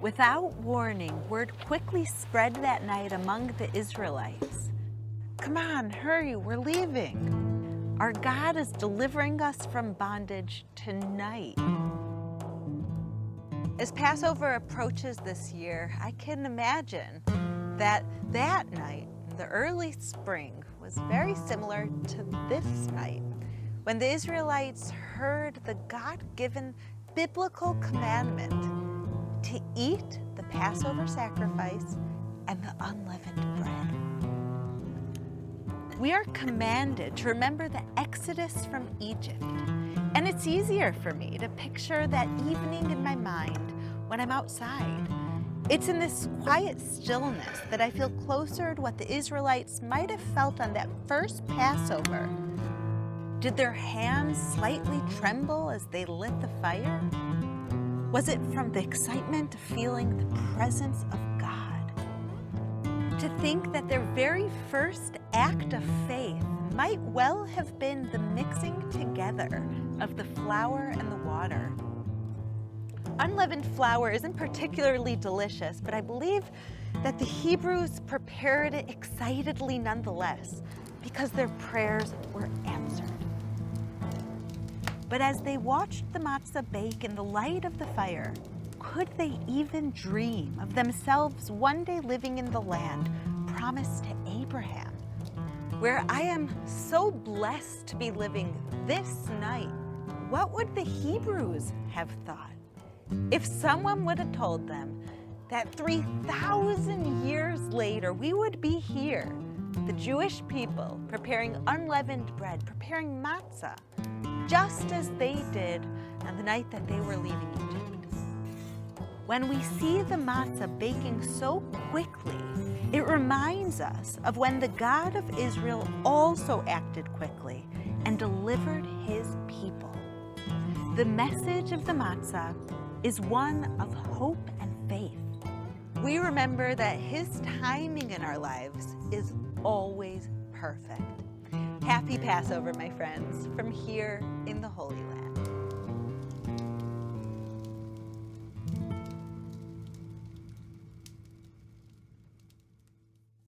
Without warning, word quickly spread that night among the Israelites. Come on, hurry, we're leaving. Our God is delivering us from bondage tonight. As Passover approaches this year, I can imagine that night, in the early spring, was very similar to this night, when the Israelites heard the God-given biblical commandment to eat the Passover sacrifice and the unleavened bread. We are commanded to remember the Exodus from Egypt, and it's easier for me to picture that evening in my mind when I'm outside. It's in this quiet stillness that I feel closer to what the Israelites might have felt on that first Passover. Did their hands slightly tremble as they lit the fire? Was it from the excitement of feeling the presence of God? To think that their very first act of faith might well have been the mixing together of the flour and the water. Unleavened flour isn't particularly delicious, but I believe that the Hebrews prepared it excitedly nonetheless because their prayers were answered. But as they watched the matzah bake in the light of the fire, could they even dream of themselves one day living in the land promised to Abraham, where I am so blessed to be living this night? What would the Hebrews have thought if someone would have told them that 3,000 years later we would be here, the Jewish people, preparing unleavened bread, preparing matzah, just as they did on the night that they were leaving Egypt? When we see the matzah baking so quickly, it reminds us of when the God of Israel also acted quickly and delivered his people. The message of the matzah is one of hope and faith. We remember that his timing in our lives is always perfect. Happy Passover, my friends, from here in the Holy Land.